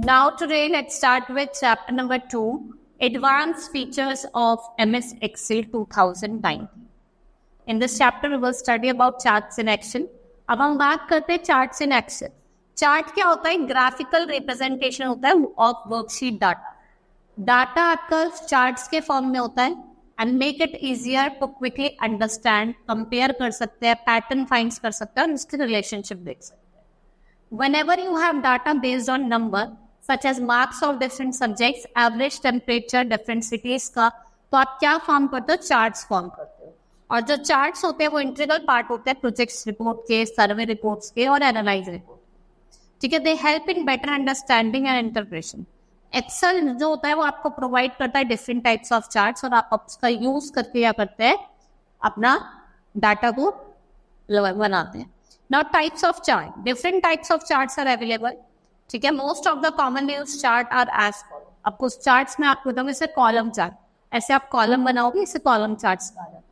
Now today let's start with chapter number 2, Advanced Features of MS Excel 2019. In this chapter we will study about charts in action. अब हम बात करते हैं charts in action. Chart क्या होता है? Graphical representation होता है ऑफ वर्कशीट डाटा. डाटा आपका चार्ट्स के फॉर्म में होता है and make it easier to quickly understand, compare कर सकते हैं, पैटर्न फाइंड कर सकते हैं और उसकी रिलेशनशिप देख सकते हैं. Whenever you have data based on number such as marks of different subjects, average temperature, different cities का, तो आप क्या फॉर्म करते हो? चार्ट्स फॉर्म करते हो. और जो चार्ट्स होते हैं वो इंटीग्रल पार्ट होते हैं प्रोजेक्ट्स रिपोर्ट के, सर्वे रिपोर्ट्स के और एनालाइज रिपोर्ट. ठीक है, they help in better understanding and interpretation. Excel जो होता है वो आपको प्रोवाइड करता है डिफरेंट टाइप्स ऑफ चार्ट्स और आप उसका यूज करके क्या करते हैं? अपना डाटा को बनाते हैं. Now types of chart, different types of charts are available. ठीक है, most of the common use chart are as follow. आपको चार्ट्स में आपको बताऊंगा इसे कॉलम चार्ट. ऐसे आप कॉलम बनाओगे, इसे कॉलम चार्ट्स कहा जाता है.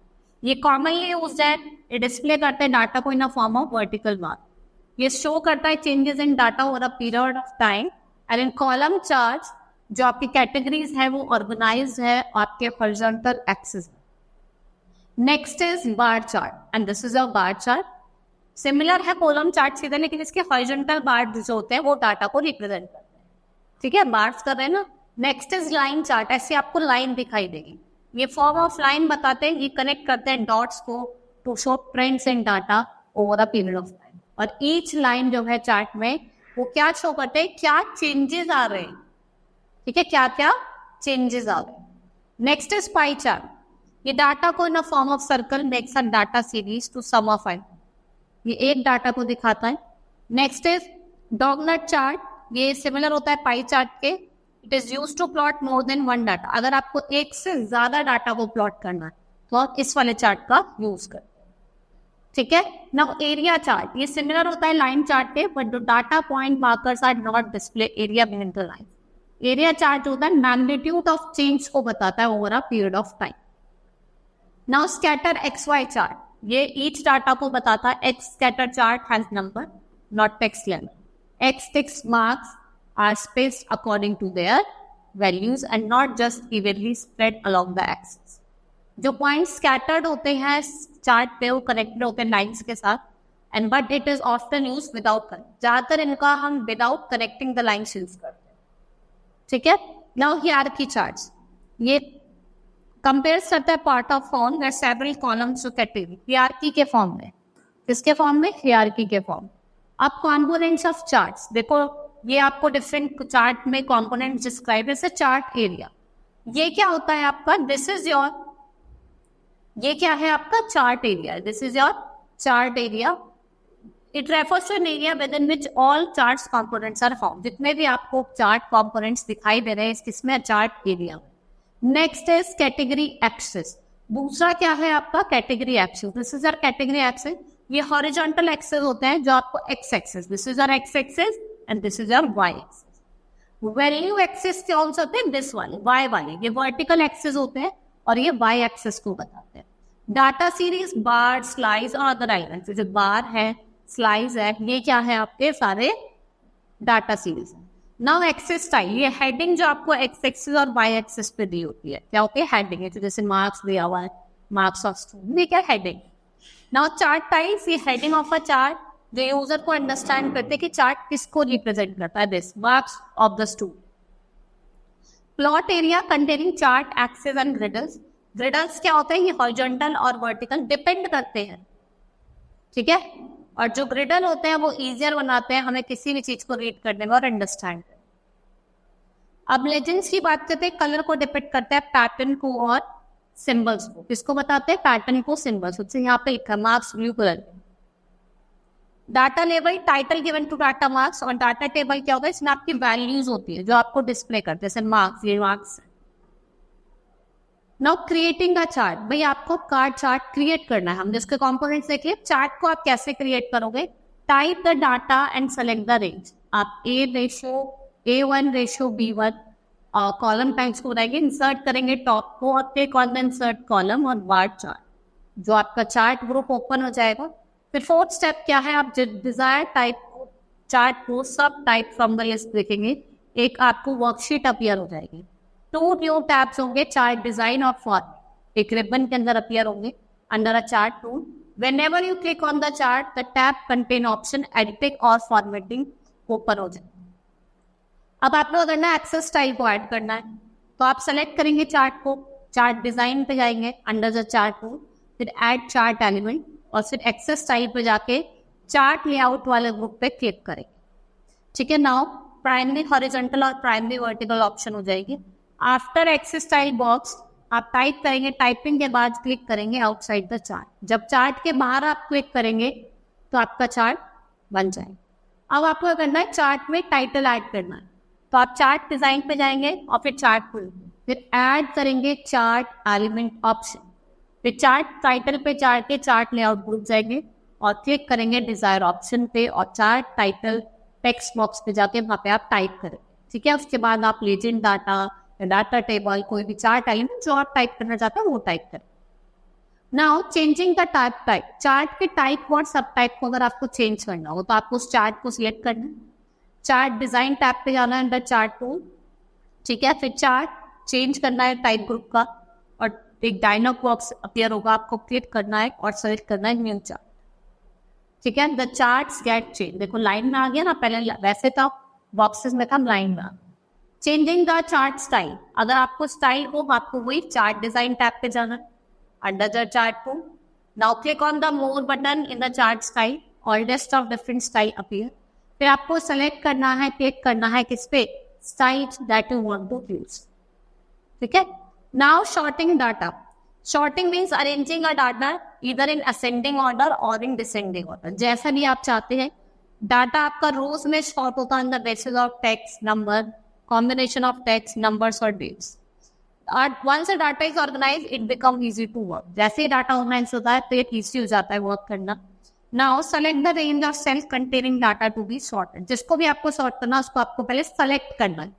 ये कॉमनली यूज्ड है. ये डिस्प्ले करते हैं डाटा को in a form of vertical bar. ये शो करता है changes in data over a period of time. And in column charts जो आपकी कैटेगरीज है वो ऑर्गेनाइज्ड है आपके हॉरिजॉन्टल एक्सिस में. Next is bar chart and this is a bar chart. Similar है कॉलम चार्ट सीधा, लेकिन इसके हॉरिजॉन्टल बार जो होते हैं वो डाटा को रिप्रेजेंट करते हैं. ठीक है, बार्स कर रहे हैं ना. Next is line chart. ऐसे आपको लाइन दिखाई देगी. ये फॉर्म ऑफ लाइन बताते हैं, ये कनेक्ट करते हैं डॉट्स को to show trends in data over a period of time. और ईच लाइन जो है चार्ट में वो क्या शो करते हैं? क्या चेंजेस आ रहे हैं. ठीक है, क्या क्या चेंजेस आ रहे हैं. Next is pie chart. ये डाटा को in a form of circle makes a data series to sum of I. ये एक डाटा को दिखाता है. Next is doughnut chart. ये सिमिलर होता है पाई चार्ट के. It is used to plot more than one data. अगर आपको एक से ज्यादा डाटा को प्लॉट करना है तो आप इस वाले चार्ट का यूज करते हैं. ठीक है. Now area chart. ये सिमिलर होता है लाइन चार्ट के, but the data point markers are not display area behind the line. Area chart होता है मैग्नीट्यूड ऑफ चेंज को बताता है over a period of time. Now scatter X Y chart. ये ईच डाटा को बताता है. X scatter chart has number not text length. X text marks are spaced according to their values and not just evenly spread along the axis. जो point scattered होते हैं chart पे वो connected होते हैं लाइंस के साथ and but it is often use without connect. ज्यादातर इनका हम without connecting the lines use करते हैं. ठीक है. Now hierarchy charts. ये कंपेयर्स करता है part of form where several columns to category. Hierarchy के फॉर्म में. किसके फॉर्म में? हियरार्की के फॉर्म. अब कंपोनेंट्स ऑफ चार्ट्स देखो. ये आपको डिफरेंट चार्ट में कंपोनेंट्स डिस्क्राइब है. Chart area. ये क्या होता है आपका? दिस इज योर, ये क्या है आपका? Chart area. This is your chart area. It refers to an area within which all charts components are found. जितने भी आपको चार्ट कंपोनेंट्स दिखाई दे रहे हैं किसमें? चार्ट एरिया में. Next is category axis. दूसरा क्या है आपका? Category axis. This is our category axis. ये हॉरिजॉन्टल एक्सिस होते हैं जो आपको X axis. This is our X axis and this is our Y axis. Value axis कौन से होते हैं? दिस वाले वाई वाले. ये वर्टिकल एक्सिस होते हैं और ये वाई एक्सिस को बताते हैं. डाटा सीरीज बार, स्लाइस और अदर आइलैंड्स. जैसे बार है, स्लाइस है, ये क्या है? आपके सारे डाटा सीरीज है. Now axis style. ये हेडिंग जो आपको एक्स एक्सिस और वाई एक्सिस पे दी होती है क्या होती है? हेडिंग है. तो जैसे मार्क्स दिया हुआ है, मार्क्स ऑफ स्टूडेंट, ये क्या? हेडिंग. Now chart types. ये हेडिंग ऑफ अ चार्ट जो यूजर को अंडरस्टैंड करते हैं कि चार्ट किसको रिप्रेजेंट करता है. This marks of the student. Plot area containing chart axis and girdles. Girdles क्या होते हैं? ये हॉरिजॉन्टल और वर्टिकल डिपेंड करते हैं. ठीक है. और जो ग्रिडल होते हैं वो इजियर बनाते हैं हमें किसी भी चीज को रीड करने में और अंडरस्टैंड करने. अब लेजेंड्स की बात करते हैं. कलर को डिपेक्ट करता है पैटर्न को और सिंबल्स को. किसको बताते हैं? पैटर्न को, सिंबल्स. उससे यहाँ पे लिखा marks blue colour. Data label. Title given to data marks. और डाटा टेबल क्या होता है? इसमें आपकी वैल्यूज होती है जो आपको डिस्प्ले करते हैं. जैसे मार्क्स, ये marks. Now creating a chart. भाई आपको कार्ड चार्ट क्रिएट करना है. हम जिसके कंपोनेंट्स देखिए. चार्ट को आप कैसे क्रिएट करोगे? Type the data and select the range. आप A1 ratio B1 column types को बनाएंगे. इंसर्ट करेंगे टॉप को और click on the insert column और बार चार्ट. जो आपका चार्ट ग्रुप ओपन हो जाएगा. फिर फोर्थ स्टेप क्या है? आप डिजायर टाइप चार्ट को सब टाइप फ्रॉम द लिस्ट देखेंगे. एक आपको वर्कशीट अपीयर हो जाएगी। 2 न्यू टैब्स होंगे, चार्ट डिजाइन और फॉर्म, एक रिबन के अंदर अपीयर होंगे under a chart tool. Whenever you click on the chart, the tab contain option editing और formatting ओपन हो जाए। अब आप लोग करना है एक्सेस स्टाइल को ऐड करना है, तो आप सेलेक्ट करेंगे चार्ट को, चार्ट डिजाइन पे जाएंगे अंडर द चार्ट टूल, फिर ऐड चार्ट एलिमेंट और फिर एक्सेस स्टाइल पे जाके चार्ट लेआउट वाले ग्रुप पे क्लिक करेंगे। ठीक है, नाउ प्राइमरी हॉरिजॉन्टल और प्राइमरी वर्टिकल ऑप्शन हो जाएगी। आफ्टर एक्सेस स्टाइल बॉक्स आप टाइप करेंगे, टाइपिंग के बाद क्लिक करेंगे आउटसाइड द चार्ट। जब चार्ट के बाहर आप क्लिक करेंगे तो आपका चार्ट बन जाएगा। अब आपको करना है चार्ट में टाइटल ऐड करना है, तो आप चार्ट डिजाइन पे जाएंगे और फिर चार्ट खुल, फिर ऐड करेंगे चार्ट एलिमेंट ऑप्शन, फिर चार्ट टाइटल पे जाके चार्ट लेआउट ग्रुप जाएंगे और क्लिक करेंगे डिजायर ऑप्शन पे और चार्ट टाइटल टेक्स्ट बॉक्स पे जाके वहाँ पे आप टाइप करें। ठीक है, उसके बाद आप लेजेंड डाटा, डाटा टेबल, कोई भी चार्ट एलिमेंट जो आप टाइप करना चाहते हैं वो टाइप करें। Now changing the type, chart के टाइप और सब टाइप को अगर आपको चेंज करना हो तो आपको उस चार्ट को सिलेक्ट करना है, चार्ट डिजाइन टैब पे जाना है अंडर चार्ट टूल। ठीक है, फिर चार्ट चेंज करना है टाइप ग्रुप का और एक डायलॉग बॉक्स अपीयर होगा, आपको क्लिक करना है और सेलेक्ट करना है न्यू चार्ट। ठीक है, द चार्ट्स गेट चेंज, देखो लाइन में आ गया ना, पहले वैसे था बॉक्सेस में था, लाइन में। चेंजिंग द चार्ट स्टाइल, अगर आपको स्टाइल हो आपको वही चार्ट डिजाइन टैब पे जाना under the chart tool. Now click on the more button in the chart style और list of different style appear. फिर आपको सेलेक्ट करना है, क्लिक करना है किस पे, style that you want to use. ठीक है, now sorting data, sorting means arranging a data इधर इन असेंडिंग ऑर्डर और इन डिसेंडिंग ऑर्डर, जैसा भी आप चाहते हैं। डाटा आपका रोज में शॉर्ट होता है on the basis of text, number, combination of text, numbers or dates. Once the data is organized, it becomes easy to work. जैसे ही डाटा ऑर्गेनाइज होता है तो ये easy हो जाता है वर्क करना। Now select the range of cells containing data to be sorted. जिसको भी आपको सॉर्ट करना उसको आपको पहले सेलेक्ट करना है।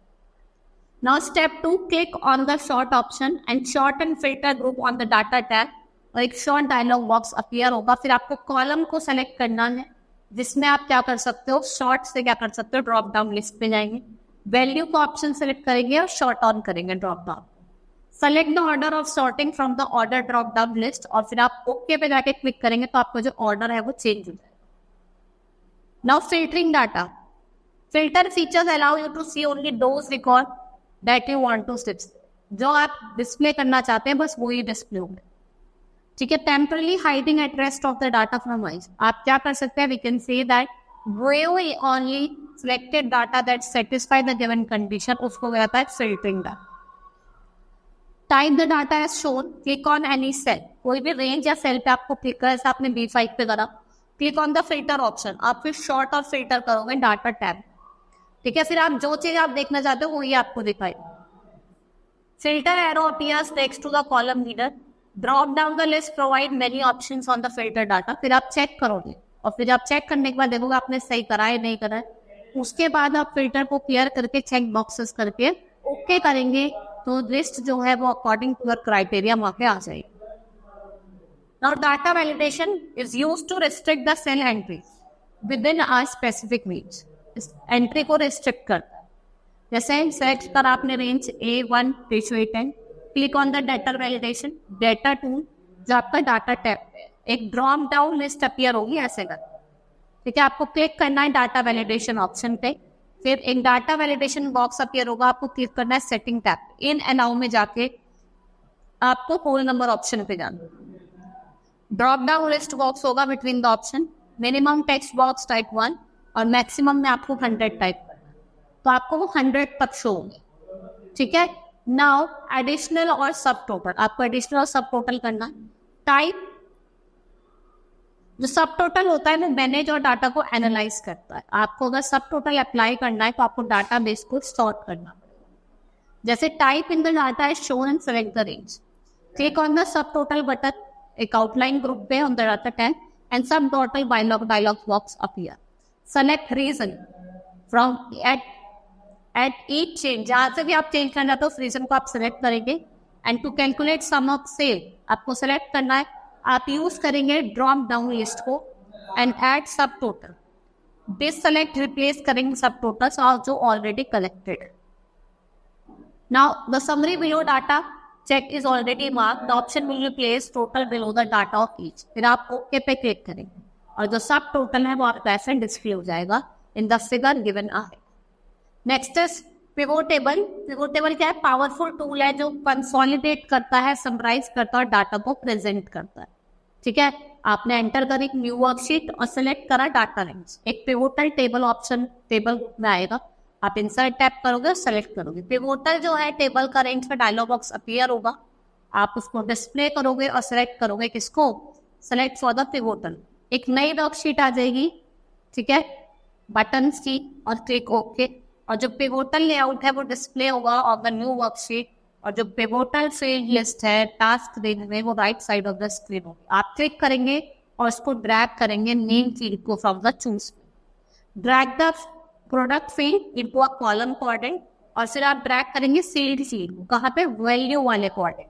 Now step 2, click on the sort option and sort and filter group on the data tab और एक short dialog box अपीयर होगा। फिर आपको कॉलम को सेलेक्ट करना है जिसमें आप क्या कर सकते हो, शॉर्ट से क्या कर सकते हो, ड्रॉप डाउन लिस्ट पे जाएंगे, वैल्यू को ऑप्शन सेलेक्ट करेंगे और शॉर्ट ऑन करेंगे drop down. Select the order of sorting from the order drop down list और फिर आप ओके पे जाके क्लिक करेंगे तो आपका जो ऑर्डर है वो चेंज हो जाएगा। Now filtering data, filter features allow you to see only those record that you want to stitch, जो आप डिस्प्ले करना चाहते हैं बस वही डिस्प्ले होंगे। ठीक है, temporarily hiding at rest of the data from eyes, आप क्या कर सकते हैं, we can say that view only selected data that satisfy the given condition, उसको कहता है filtering data। Type the data as shown, click on any cell, कोई भी रेंज या सेल पे आपको क्लिक करें, जैसे आपने B5 पे करा, click on the filter option, आप फिर शॉर्ट और फिल्टर करोगे डाटा टैब। ठीक है, फिर आप जो चीज आप देखना चाहते हो वही आपको दिखाएगा। Filter arrow appears next to the column leader, drop down the list provide many options on the filter data, फिर आप चेक करोगे और फिर आप चेक करने के बाद देखोगे आपने सही करा है नहीं करा है, उसके बाद आप फिल्टर को क्लियर करके चेक बॉक्सेस करके ओके करेंगे तो लिस्ट जो है वो अकॉर्डिंग टू द क्राइटेरिया वहां पे आ जाएगी। Now data validation is used to restrict the cell entry within a specific range, इस एंट्री को रिस्ट्रिक्ट करता है। जैसे सेलेक्ट कर आपने range A1 ratio 10, click on the data validation, data tool जो आपका डाटा टैब है, एक ड्रॉप डाउन लिस्ट अपीयर होगी ऐसे कर। ठीक है, आपको क्लिक करना है डाटा वैलिडेशन ऑप्शन पे, फिर एक डाटा वैलिडेशन बॉक्स अपीयर होगा, आपको क्लिक करना है setting tab, in and out में जाके आपको होल नंबर ऑप्शन पे जाना, ड्रॉप डाउन लिस्ट बॉक्स होगा between the option, minimum text box type 1 और मैक्सिमम में आपको 100 टाइप करना, तो आपको वो 100 तक शो होंगे। ठीक है, नाउ एडिशनल और सब टोटल, आपको एडिशनल और सब टोटल करना। टाइप जो सब टोटल होता है वो मैनेज और डाटा को एनालाइज करता है। आपको अगर सब टोटल अप्लाई करना है तो आपको डाटा बेस को सॉर्ट करना पड़ेगा। जैसे type in the data is shown and select the range, click on the subtotal button, एक आउटलाइन ग्रुप पे on the data tab and subtotal dialog box appear, select region from at each change, जहां से भी आप change करना चाहते हो उस रीजन को आप सेलेक्ट करेंगे and to calculate sum of cell आपको सेलेक्ट करना है, आप यूज करेंगे ड्रॉप डाउन लिस्ट को and add subtotal. Deselect replace करेंगे सब टोटल्स और जो already collected. Now the summary below data check is already marked. The option will replace total below the data of each. फिर आप okay पे click करेंगे और जो सब टोटल है वो आपका ऐसे डिस्प्ले हो जाएगा in the figure given ahead. Next is pivot table. Pivot table क्या है? पावरफुल टूल है जो कंसोलिडेट करता है, समराइज करता है और डाटा को प्रेजेंट करता है. ठीक है, आपने एंटर करी न्यू वर्कशीट और सेलेक्ट करा डाटा रेंज. एक पिवोटल टेबल ऑप्शन टेबल में आएगा, आप इंसर्ट टैप करोगे, सेलेक्ट करोगे. पिवोटल जो है टेबल का रेंज का डायलॉग बॉक्स अपीयर होगा, आप उसको डिस्प्ले करोगे और सेलेक्ट करोगे किसको? Select for the pivotal. एक नई वर्कशीट आ जाएगी. ठीक है, बटन की और क्लिक ओके और जो पिवोटल लेआउट है वो डिस्प्ले होगा ऑफ द न्यू वर्कशीट और जो पिवोटल फील्ड लिस्ट है टास्क रेंज में वो right side of the screen होगी. आप क्लिक करेंगे और उसको ड्रैग करेंगे नेम फील्ड को from the choose. Drag the product field into a column quadrant और फिर आप ड्रैग करेंगे सील्ड फील्ड को. कहाँ पे? वैल्यू वाले क्वाड्रेंट.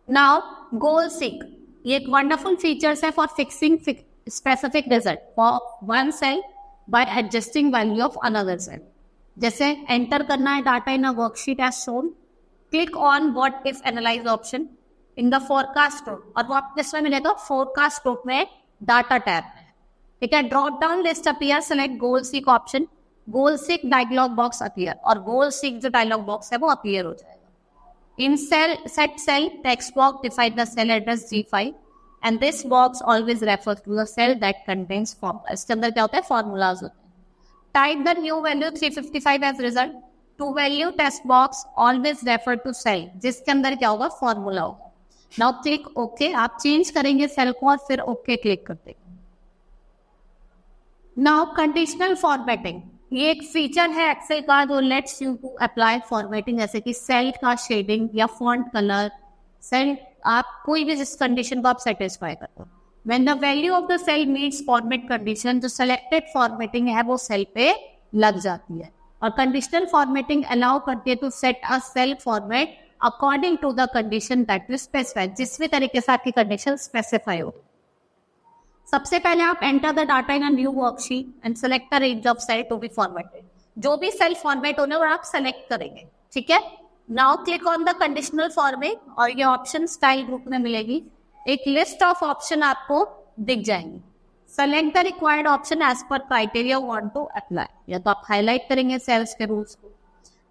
नाउ गोल सीक, ये एक वंडरफुल फीचर्स है for fixing specific result for one cell by adjusting value of another cell. जैसे एंटर करना है data in a worksheet as shown, click on what if analyse option in the forecast group और वो आपको इसमें मिलेगा forecast group में data tab है. ठीक है, drop down list appear, select goal seek option, goal seek dialog box appear और गोल सीक जो डायलॉग बॉक्स है वो अपीयर हो जाएगा. In cell set cell text box define the cell address G5 and this box always refers to the cell that contains formula. इसके अंदर क्या होता है? फॉर्मूलाज होते हैं. Type the new value 355 as result. To value text box always refer to cell जिसके अंदर क्या होगा? फॉर्मूला होगा. Now click okay. आप चेंज करेंगे सेल को और फिर ओके क्लिक कर देंगे. नाउ कंडीशनल फॉर्मेटिंग, ये एक फीचर है एक्सेल का जो lets you to apply formatting, जैसे कि सेल का शेडिंग या फॉन्ट कलर. सेल आप कोई भी जिस कंडीशन को आप सेटिस्फाई करो. When the value of the cell meets format condition, जो सेलेक्टेड फॉर्मेटिंग है वो सेल पे लग जाती है. और कंडीशनल फॉर्मेटिंग अलाउ करती है to set a cell format according to the condition that is specified, जिस भी तरीके से आपकी कंडीशन स्पेसिफाई हो. सबसे पहले आप enter the data in a new worksheet and select the range of cell to be formatted. जो भी सेल फॉर्मेट होने वो आप सेलेक्ट करेंगे. ठीक है, now click on the conditional format और ये ऑप्शन स्टाइल ग्रुप में मिलेगी. एक लिस्ट ऑफ ऑप्शन आपको दिख जाएंगी. Select the required option as per criteria want to apply. या तो आप हाईलाइट करेंगे सेल्स के रूल्स को.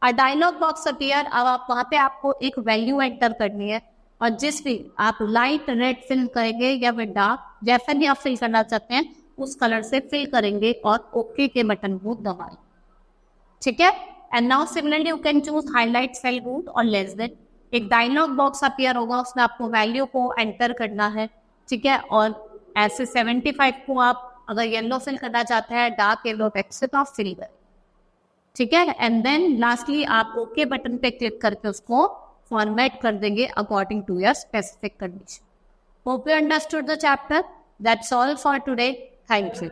और डायलॉग बॉक्स अपीयर, अब आप वहां पे आपको एक वैल्यू एंटर करनी है और जिस भी आप लाइट रेड फिल करेंगे या फिर डार्क जैसा भी आप फिल करना चाहते हैं उस कलर से फिल करेंगे और ओके के बटन को दबाएं. ठीक है, and now similarly you can choose highlight cell rules और लेस देन. एक डायलॉग बॉक्स अपीयर होगा, उसमें आपको वैल्यू को एंटर करना है. ठीक है, और ऐसे 75 को आप अगर येलो फिल करना चाहते हैं, डार्क येलो टेक्स्ट से तो आप फिल करें. ठीक है, एंड देन लास्टली आप ओके बटन पे क्लिक करके उसको फॉर्मेट कर देंगे according to your specific condition. Hope you understood the chapter. That's all for today. Thank you.